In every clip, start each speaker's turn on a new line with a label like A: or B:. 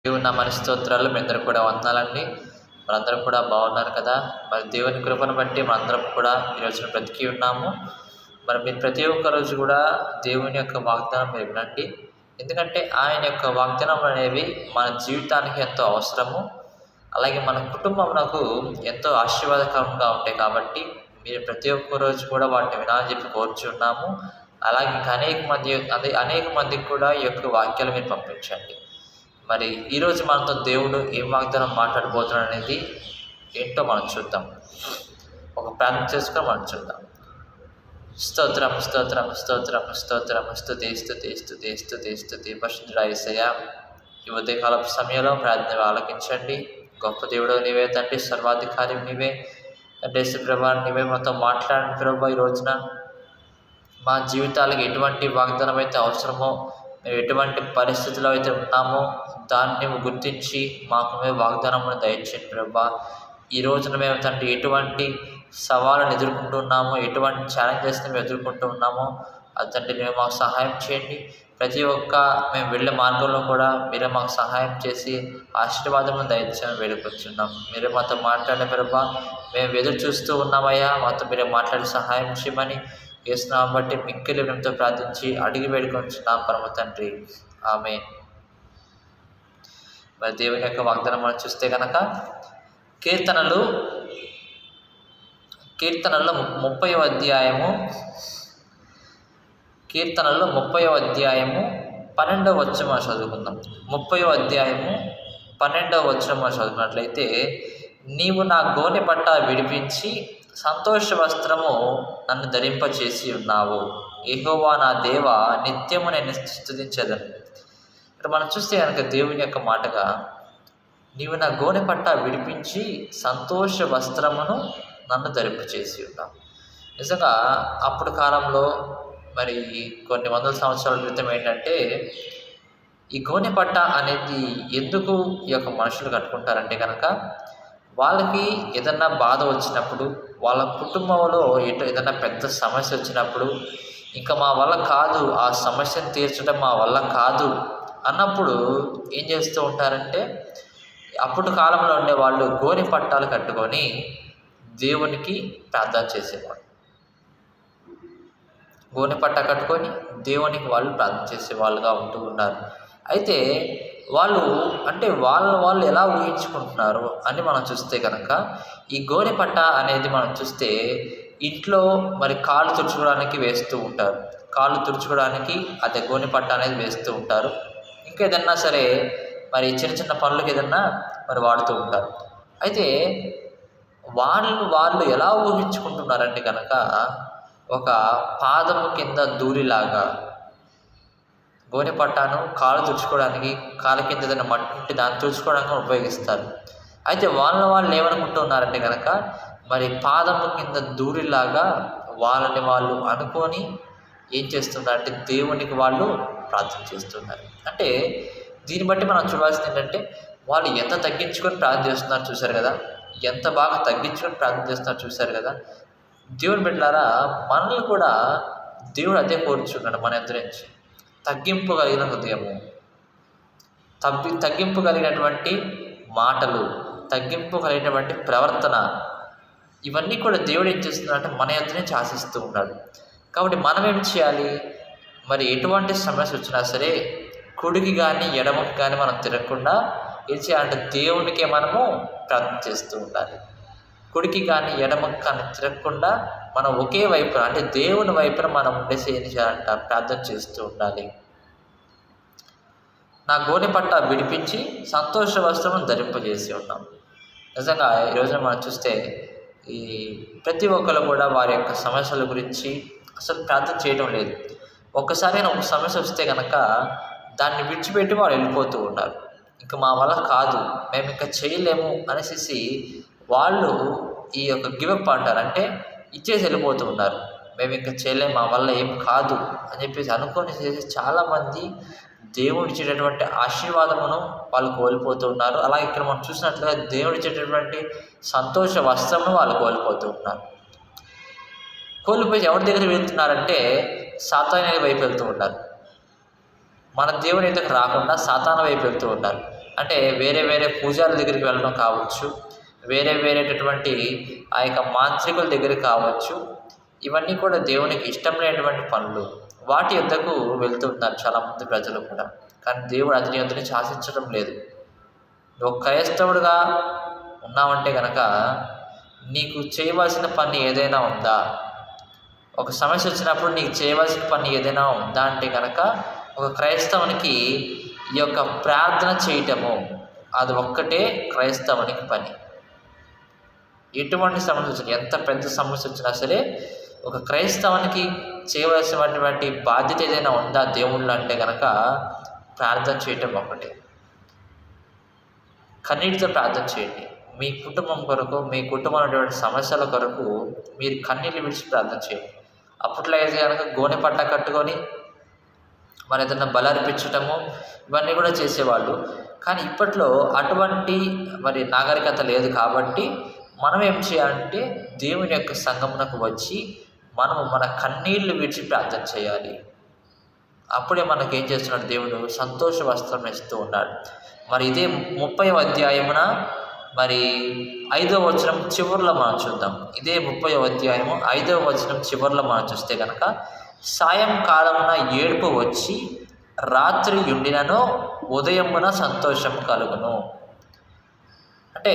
A: దేవుని నామానికి స్తోత్రాలు. మీ అందరూ కూడా వందనాలండి. మనందరం కూడా బాగున్నారు కదా. మరి దేవుని కృపను బట్టి మనందరం కూడా ఈరోజున బ్రతికి ఉన్నాము. మరి మీరు ప్రతి ఒక్క రోజు కూడా దేవుని యొక్క వాగ్దానం మీరు వినండి. ఎందుకంటే ఆయన యొక్క వాగ్దానం అనేవి మన జీవితానికి ఎంతో అవసరము. అలాగే మన కుటుంబమునకు ఎంతో ఆశీర్వాదకరంగా ఉంటాయి. కాబట్టి మీరు ప్రతి ఒక్క రోజు కూడా వాటిని వినాలని చెప్పి కోరుచున్నాము. అలాగే ఇంకా అనేక మందికి కూడా ఈ యొక్క వాక్యాలు మీరు పంపించండి. మరి ఈరోజు మనతో దేవుడు ఏం వాగ్దానం మాట్లాడబోతున్నాడు అనేది ఏంటో మనం చూద్దాం. ఒక ప్రార్థన చేసుకొని మనం చూద్దాం. స్తోత్రం స్తోత్రం స్తోత్రం స్తోత్రం స్తుతి స్తుతి స్తుతి స్తుతి స్తుతి పరిశుద్ధుడా యేసయ్యా, ఈ ఉదయకాలపు సమయంలో ప్రార్థన ఆలకించండి. గొప్ప దేవుడు నీవే తండ్రి, సర్వాధికారి నీవే తండ్రి. ప్రభా నీవే మాతో మాట్లాడిన ప్రభా, ఈ రోజున మా జీవితాలకు ఎటువంటి వాగ్దానం అయితే అవసరమో, మేము ఎటువంటి పరిస్థితుల్లో అయితే ఉన్నామో దాన్ని గుర్తించి మాకు మేము వాగ్దానమును దయచేయండి ప్రభా. ఈ రోజున మేము తండ్రి ఎటువంటి సవాళ్ళను ఎదుర్కొంటున్నామో, ఎటువంటి ఛాలెంజెస్ని మేము ఎదుర్కొంటూ ఉన్నామో అది తండ్రి మేము మాకు సహాయం చేయండి. ప్రతి ఒక్క మేము వెళ్ళే మార్గంలో కూడా మీరే మాకు సహాయం చేసి ఆశీర్వాదమును దయచేయమని వేడుకొచ్చున్నాం. మీరే మాతో మాట్లాడే ప్రభా, మేము ఎదురు చూస్తూ ఉన్నామయ్యా. మాతో మీరే మాట్లాడి సహాయం చేయమని యేసునామమును బట్టి మిక్కిలి వినయంతో ప్రార్థించి అడిగి వేడుకొంచున్నాం పరమ తండ్రి, ఆమేన్. మరి దేవుని యొక్క వాగ్దానం మనం చూస్తే కనుక కీర్తనలు 30వ అధ్యాయము 12వ వచనం మనం చదువుకుందాం. 30వ అధ్యాయము 12వ వచనం మనం చదువుకున్నట్లయితే, నీవు నా గోనె పట్ట విడిపించి సంతోష వస్త్రము నన్ను ధరింపచేసి ఉన్నావు. యెహోవా నా దేవా, నిత్యము నేను స్తుతించెదను. ఇక్కడ మనం చూస్తే కనుక దేవుని యొక్క మాటగా, నీవు నా గోనె పట్ట విడిపించి సంతోష వస్త్రమును నన్ను ధరింపచేసి ఉన్నావు. నిజంగా అప్పుడు కాలంలో మరి కొన్ని వందల సంవత్సరాల క్రితం ఏంటంటే, ఈ గోనె పట్ట అనేది ఎందుకు ఈ యొక్క మనుషులు కట్టుకుంటారంటే కనుక, వాళ్ళకి ఏదన్నా బాధ వచ్చినప్పుడు, వాళ్ళ కుటుంబంలో ఏదైనా పెద్ద సమస్య వచ్చినప్పుడు, ఇంకా మా వల్ల కాదు, ఆ సమస్యను తీర్చడం మా వల్ల కాదు అన్నప్పుడు ఏం చేస్తూ ఉంటారంటే, అప్పుడు కాలంలో ఉండే వాళ్ళు గోనె పట్టాలు కట్టుకొని దేవునికి ప్రార్థన చేసేవాళ్ళు. గోనె పట్ట కట్టుకొని దేవునికి వాళ్ళు ప్రార్థన చేసే వాళ్ళుగా ఉంటూ ఉన్నారు. అయితే వాళ్ళు ఎలా ఊహించుకుంటున్నారు అని మనం చూస్తే కనుక, ఈ గోనె పట్ట అనేది మనం చూస్తే ఇంట్లో మరి కాళ్ళు తుడుచుకోవడానికి వేస్తూ ఉంటారు. కాళ్ళు తుడుచుకోవడానికి అదే గోనె పట్ట అనేది వేస్తూ ఉంటారు. ఇంకా ఏదన్నా సరే మరి చిన్న చిన్న పనులకు ఏదన్నా మరి వాడుతూ ఉంటారు. అయితే వాళ్ళు ఎలా ఊహించుకుంటున్నారంటే కనుక, ఒక పాదము కింద దూరిలాగా గోనె పట్టాను కాళ్ళు తుడుచుకోవడానికి, కాళ్ళ కింద ఏదైనా మట్టి ఉంటే దాన్ని తుడుచుకోవడానికి ఉపయోగిస్తారు. అయితే వాళ్ళు ఏమనుకుంటున్నారంటే కనుక, మరి పాదము కింద దూరిలాగా వాళ్ళని వాళ్ళు అనుకొని ఏం చేస్తున్నారంటే దేవునికి వాళ్ళు ప్రార్థన చేస్తున్నారు. అంటే దీన్ని బట్టి మనం చూడాల్సింది ఏంటంటే, వాళ్ళు ఎంత తగ్గించుకొని ప్రార్థన చేస్తున్నారు చూశారు కదా, ఎంత బాగా తగ్గించుకొని ప్రార్థన చేస్తున్నారు చూశారు కదా. దేవుని బిడ్డలారా, మనల్ని కూడా దేవుడు అదే కోరుచున్నాడు. మన ఎదురు నుంచి తగ్గింపు కలిగిన హృదయము, తగ్గింపు కలిగినటువంటి మాటలు, తగ్గింపు కలిగినటువంటి ప్రవర్తన, ఇవన్నీ కూడా దేవుడు ఏం చేస్తున్నాడంటే మన ఎదురు నుంచి ఆశిస్తూ ఉన్నాడు. కాబట్టి మనం ఏం చేయాలి? మరి ఎటువంటి సమస్య వచ్చినా సరే కుడికి కానీ ఎడమకి కానీ మనం తిరగకుండా ఏం చేయాలంటే దేవునికే మనము ప్రార్థన చేస్తూ ఉండాలి. కుడికి కానీ ఎడమకి కానీ తిరగకుండా మనం ఒకే వైపున, అంటే దేవుని వైపున మనం ఉండేసి ఏం చేయాలంట ప్రార్థన చేస్తూ ఉండాలి. నా గోనె పట్ట విడిపించి సంతోష వస్త్రమును ధరింపజేసి ఉన్నాం. నిజంగా ఈరోజున మనం చూస్తే ఈ ప్రతి ఒక్కరు కూడా వారి యొక్క సమస్యల గురించి అసలు ప్రార్థన చేయడం లేదు. ఒక్కసారి ఒక సమస్య వస్తే కనుక దాన్ని విడిచిపెట్టి వాళ్ళు వెళ్ళిపోతూ ఉన్నారు. ఇంకా మా వల్ల కాదు, మేము ఇంకా చేయలేము అనేసి వాళ్ళు ఈ యొక్క గివప్ అంటారు, అంటే ఇచ్చేసి వెళ్ళిపోతూ ఉన్నారు. మేము ఇంకా చేయలేము, మా వల్ల ఏం కాదు అని చెప్పేసి అనుకొని చేసి చాలామంది దేవుడు ఇచ్చేటటువంటి ఆశీర్వాదమును వాళ్ళు కోల్పోతూ ఉన్నారు. అలాగే ఇక్కడ మనం చూసినట్లుగా దేవుడు ఇచ్చేటటువంటి సంతోష వస్త్రమును వాళ్ళు కోల్పోతూ ఉన్నారు. కోల్పోయి ఎవరి దగ్గర వెళ్తున్నారంటే సాతాను వైపు వెళ్తూ ఉంటారు. మన దేవుని దగ్గర రాకుండా సాతాను వైపు వెళ్తూ ఉంటారు. అంటే వేరే వేరే పూజారుల దగ్గరికి వెళ్ళడం కావచ్చు, వేరే వేరేటటువంటి ఆ యొక్క మాంత్రికుల దగ్గరికి కావచ్చు. ఇవన్నీ కూడా దేవునికి ఇష్టం లేనటువంటి పనులు. వాటి యొద్దకు వెళ్తున్నారు చాలామంది ప్రజలు కూడా. కానీ దేవుడు అతని యొద్ద నుంచి ఆశించడం లేదు. నువ్వు క్రైస్తవుడుగా ఉన్నావంటే కనుక నీకు చేయవలసిన పని ఏదైనా ఉందా, ఒక సమస్య వచ్చినప్పుడు నీకు చేయవలసిన పని ఏదైనా ఉందా అంటే కనుక ఒక క్రైస్తవునికి ఈ యొక్క ప్రార్థన చేయటము, అది ఒక్కటే క్రైస్తవునికి పని. ఎటువంటి సమస్య వచ్చినా, ఎంత పెద్ద సమస్య వచ్చినా సరే ఒక క్రైస్తవునికి చేయవలసినటువంటి బాధ్యత ఏదైనా ఉందా దేవుళ్ళు అంటే కనుక ప్రార్థన చేయటం ఒకటే. కన్నీటితో ప్రార్థన చేయండి. మీ కుటుంబం కొరకు, మీ కుటుంబంలో ఉన్నటువంటి సమస్యల కొరకు మీరు కన్నీళ్ళు విడిచి ప్రార్థన చేయండి. అప్పట్లో అయితే కనుక గోనె పట్ట కట్టుకొని మరి ఏదైనా బలర్పించటము ఇవన్నీ కూడా చేసేవాళ్ళు. కానీ ఇప్పట్లో అటువంటి మరి నాగరికత లేదు. కాబట్టి మనం ఏం చేయాలంటే దేవుని యొక్క సంఘమునకు వచ్చి మనము మన కన్నీళ్లు విడిచి ప్రార్థన చేయాలి. అప్పుడే మనకు ఏం చేస్తున్నాడు, దేవుడు సంతోష వస్త్రం ఇస్తూ ఉన్నాడు. మరి ఇదే 30వ అధ్యాయమున మరి 5వ వచనం చివరిలో మనం చూద్దాం. ఇదే 30వ అధ్యాయము 5వ వచనం చివరిలో మనం చూస్తే కనుక, సాయంకాలమున ఏడుపు వచ్చి రాత్రి ఉండినను ఉదయమున సంతోషం కలుగును. అంటే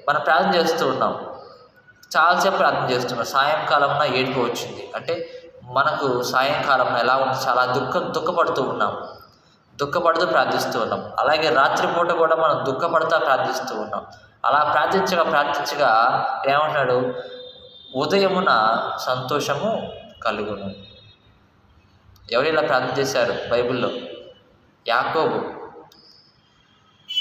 A: మనం ప్రార్థన చేస్తూ ఉన్నాం, చాలాసేపు ప్రార్థన చేస్తున్నాం. సాయంకాలమున ఏడుపు వచ్చింది అంటే మనకు సాయంకాలం ఎలా ఉంది, చాలా దుఃఖపడుతూ ఉన్నాం, దుఃఖపడుతూ ప్రార్థిస్తూ ఉన్నాం. అలాగే రాత్రిపూట కూడా మనం దుఃఖపడుతూ ప్రార్థిస్తూ ఉన్నాం. అలా ప్రార్థించగా ఏమంటున్నాడు, ఉదయమున సంతోషము కలుగును. ఎవరు ఇలా ప్రార్థన చేశారు బైబిల్లో? యాకోబు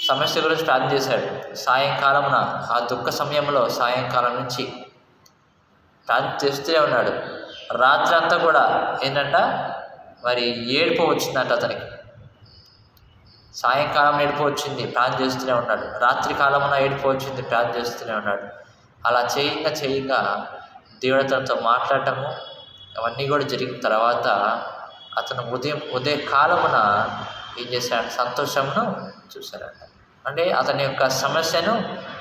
A: సమస్య గురించి ప్రార్థన చేశాడు. సాయంకాలమున ఆ దుఃఖ సమయంలో సాయంకాలం నుంచి ప్రార్థన చేస్తూనే ఉన్నాడు. రాత్రి అంతా కూడా ఏంటంట మరి ఏడుపు వచ్చిందంట అతనికి. సాయంకాలం ఏడుపు వచ్చింది, ప్రార్థన చేస్తూనే ఉన్నాడు. రాత్రి కాలమున ఏడుపు వచ్చింది, ప్రార్థన చేస్తూనే ఉన్నాడు. అలా చేయంగా దేవుడు అతనితో మాట్లాడటము అవన్నీ కూడా జరిగిన తర్వాత అతను ఉదయ కాలమున ఏం చేశాడు, సంతోషమును చూశాడంట. అంటే అతని యొక్క సమస్యను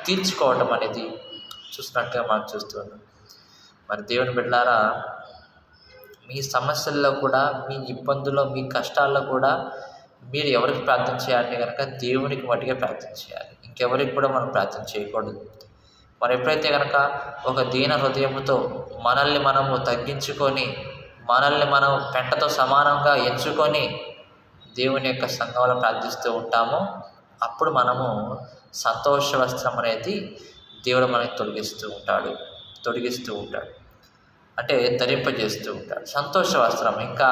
A: తీర్చుకోవటం అనేది చూసినట్టుగా మనం చూస్తున్నాం. మరి దేవుని బిడ్డలారా, మీ సమస్యల్లో కూడా, మీ ఇబ్బందుల్లో, మీ కష్టాల్లో కూడా మీరు ఎవరికి ప్రార్థన చేయాలంటే కనుక దేవునికి మట్టుగా ప్రార్థన చేయాలి. ఇంకెవరికి కూడా మనం ప్రార్థన చేయకూడదు. మరి ఎప్పుడైతే కనుక ఒక దీన హృదయముతో మనల్ని మనము తగ్గించుకొని, మనల్ని మనం పెంటతో సమానంగా ఎంచుకొని దేవుని యొక్క సంఘంలో ప్రార్థిస్తూ ఉంటామో అప్పుడు మనము సంతోష వస్త్రం అనేది దేవుడు మనకి తొలగిస్తూ ఉంటాడు. అంటే ధరింపజేస్తూ ఉంటాడు సంతోష వస్త్రం. ఇంకా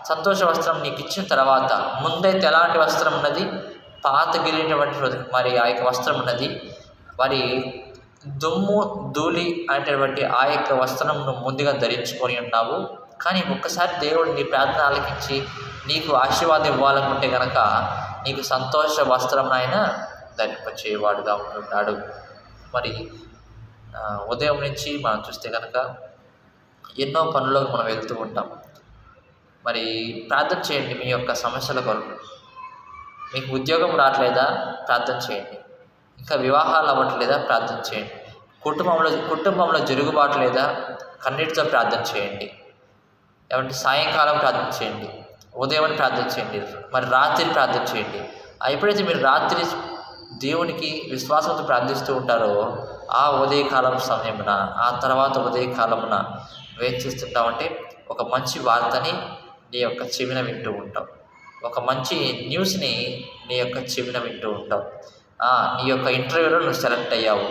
A: సంతోష వస్త్రం నీకు ఇచ్చిన తర్వాత ముందైతే ఎలాంటి వస్త్రం ఉన్నది, పాతగిలినటువంటి మరి ఆ యొక్క వస్త్రం ఉన్నది. మరి దుమ్ము ధూళి అనేటువంటి ఆ యొక్క వస్త్రం నువ్వు ముందుగా ధరించుకొని ఉన్నావు. కానీ ఒక్కసారి దేవుడు నీ ప్రార్థన ఆలకించి నీకు ఆశీర్వాదం ఇవ్వాలనుకుంటే కనుక నీకు సంతోష వస్త్రం ఆయన ధరింపచేవాడుగా ఉంటున్నాడు. మరి ఉదయం నుంచి మనం చూస్తే కనుక ఎన్నో పనులకు మనం వెళ్తూ ఉంటాం. మరి ప్రార్థన చేయండి మీ యొక్క సమస్యల కొరకు. మీకు ఉద్యోగం రావట్లేదా, ప్రార్థన చేయండి. ఇంకా వివాహాలు అవ్వట్లేదా, ప్రార్థన చేయండి. కుటుంబంలో జరుగుబాటు లేదా, కన్నీటితో ప్రార్థన చేయండి. ఏమంటే సాయంకాలం ప్రార్థన చేయండి, ఉదయం ప్రార్థన చేయండి, మరి రాత్రి ప్రార్థన చేయండి. ఎప్పుడైతే మీరు రాత్రి దేవునికి విశ్వాసంతో ప్రార్థిస్తూ ఉంటారో ఆ ఉదయకాలం సమయమున, ఆ తర్వాత ఉదయకాలమున ఏం చేస్తుంటామంటే ఒక మంచి వార్తని నీ యొక్క చెవిన వింటూ ఉంటావు, ఒక మంచి న్యూస్ని నీ యొక్క చెవిన వింటూ ఉంటావు. నీ యొక్క ఇంటర్వ్యూలో నువ్వు సెలెక్ట్ అయ్యావు,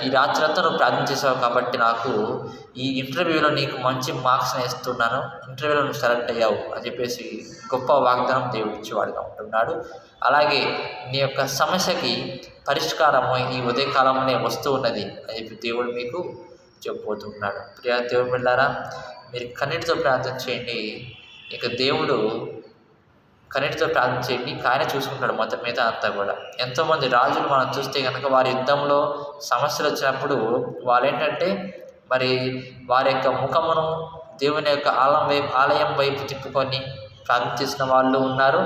A: ఈ రాత్రి అంతా నువ్వు ప్రార్థన చేసావు కాబట్టి నాకు ఈ ఇంటర్వ్యూలో నీకు మంచి మార్క్స్ని ఇస్తున్నాను, ఇంటర్వ్యూలో నువ్వు సెలెక్ట్ అయ్యావు అని చెప్పేసి గొప్ప వాగ్దానం దేవుడు ఇచ్చేవాడుగా ఉంటున్నాడు. అలాగే నీ యొక్క సమస్యకి పరిష్కారము ఈ ఉదయకాలంలోనే వస్తూ ఉన్నది అని చెప్పి దేవుడు మీకు చెప్పబోతున్నాడు. ప్రియ దేవుడు బిడ్డలారా, మీరు కన్నీటితో ప్రార్థన చేయండి. ఇక దేవుడు కన్నీటితో ప్రార్థన చేయండి, ఆయన చూసుకుంటాడు మొత్తం మీద అంతా కూడా. ఎంతోమంది రాజులు మనం చూస్తే కనుక వారి యుద్ధంలో సమస్యలు వచ్చినప్పుడు వాళ్ళు ఏంటంటే మరి వారి యొక్క ముఖమును దేవుని యొక్క ఆలయం వైపు తిప్పుకొని ప్రార్థన చేసిన వాళ్ళు ఉన్నారు.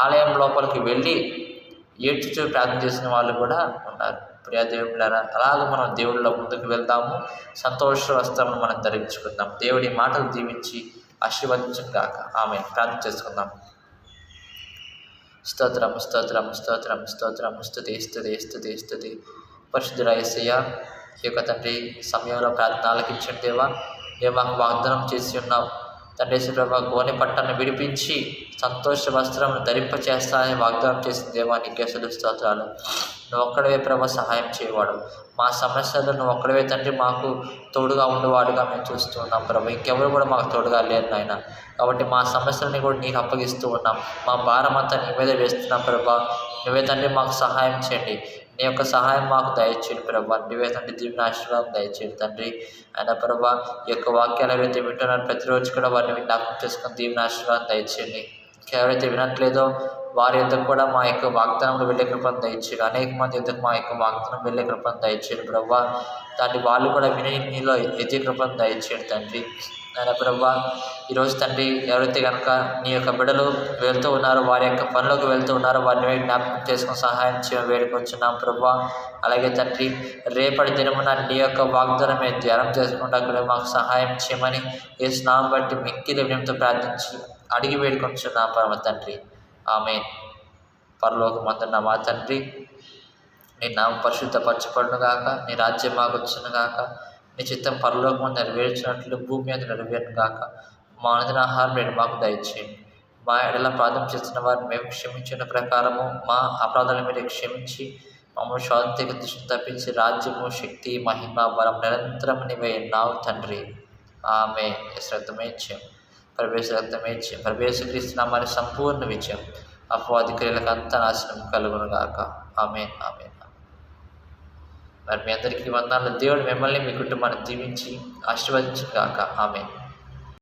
A: ఆలయం లోపలికి వెళ్ళి ఏడ్చుచూ ప్రార్థన చేసిన వాళ్ళు కూడా ఉన్నారు. ప్రియా దేవుళ్ళారా, అలాగ మనం దేవుళ్ళ ముందుకు వెళ్దాము. సంతోష వస్త్రమును మనం ధరించుకుందాం. దేవుడి మాటలు దీవించి ఆశీర్వదించును గాక. ఆమె ప్రార్థన చేసుకుందాం. స్తోత్రం స్తోత్రం స్తోత్రం స్తోత్రం స్తుతి స్తుతి స్తుతి స్తుతి. పరిశుద్ధుడా యేసయ్య, ఈ యొక్క తండ్రి సమయంలో ప్రార్థన ఆలకించండి దేవా. మాకు వాగ్దానం చేసి ఉన్నావు తండ్రి. యేసుప్రభువా, గోనె పట్టను విడిపించి సంతోష వస్త్రమును ధరింపచేస్తానని వాగ్దానం చేసిన దేవా, నీకే స్తోత్రాలు. నువ్వు ఒక్కడవే ప్రభు సహాయం చేయవాడు. మా సమస్యలు నువ్వు ఒక్కడవే తండ్రి మాకు తోడుగా ఉండేవాడుగా మేము చూస్తూ ఉన్నాం ప్రభు. ఇంకెవరు కూడా మాకు తోడుగా లేరు నాయన. కాబట్టి మా సమస్యలని కూడా నీకు అప్పగిస్తూ ఉన్నాం. మా భారం అంతా నీ మీద వేస్తున్నాం ప్రభా. నువ్వే తండ్రి మాకు సహాయం చేయండి. నీ యొక్క సహాయం మాకు దయచేయండి ప్రభా. నువ్వే తండ్రి దీవెన ఆశీర్వాదం దయచేయండి తండ్రి. ఆయన ప్రభా, ఈ యొక్క వాక్యాలు ఎవరైతే వింటున్నారో ప్రతిరోజు కూడా వారిని జ్ఞాపకం చేసుకొని దీవెన ఆశీర్వాదం దయచేయండి. ఎవరైతే వినట్లేదో వారి యొద్దకు కూడా మా యొక్క వాగ్దానంలో వెళ్ళే కృపను దయచేయండి. అనేక మంది యొద్దకు మా యొక్క వాగ్దానం వెళ్ళే కృపను దయచేయండి ప్రభా. దాన్ని వాళ్ళు కూడా విని నీలో ఎదిగే కృపను దయచేయండి తండ్రి. ఆయన ప్రభా, ఈరోజు తండ్రి ఎవరైతే కనుక నీ యొక్క బిడ్డలు వెళ్తూ ఉన్నారో, వారి యొక్క పనులకు వెళ్తూ ఉన్నారో వారిని జ్ఞాపకం చేసుకుని సహాయం చేయడం వేడుకొచ్చున్నాం ప్రభా. అలాగే తండ్రి, రేపటి దినమున నీ యొక్క వాగ్దానం మేము ధ్యానం చేసుకుంటా కూడా మాకు సహాయం చేయమని యేసు నామమును బట్టి మిక్కిలి వినయంతో ప్రార్థించి అడిగి వేడుకొచ్చున్నాం పరమ తండ్రి. ఆమేన్. పరలోకమందున్న మా తండ్రి, నీ నామం పరిశుద్ధపరచబడును గాక. నీ రాజ్యం మాకు వచ్చును గాక. నీ చిత్తం పరలోకము నెరవేర్చినట్లు భూమి మీద నెరవేరును గాక. మా అనుదిన ఆహారం నేడు మాకు దయచేయండి. మా ఎడల అపరాధం చేస్తున్న వారిని మేము క్షమించిన ప్రకారము మా అపరాధాలను మీరు క్షమించి మమ్మల్ని శాంతికి దృష్టి తప్పించి రాజ్యము, శక్తి, మహిమ, బలం నిరంతరం నీవే ఉన్నావు తండ్రి. ఆమె రక్తమే ఇచ్చాం, ప్రవేశ రక్తమే ఇచ్చాం. ప్రవేశ క్రీస్తున్న మరి సంపూర్ణ విజయం, అపవాది క్రియలకు అంత నాశనం కలుగును గాక. Amen amen. మరి మీ అందరికీ వందనాలు. దేవుడు మిమ్మల్ని మీ కుటుంబాన్ని దీవించి ఆశీర్వదించును గాక. ఆమెన్.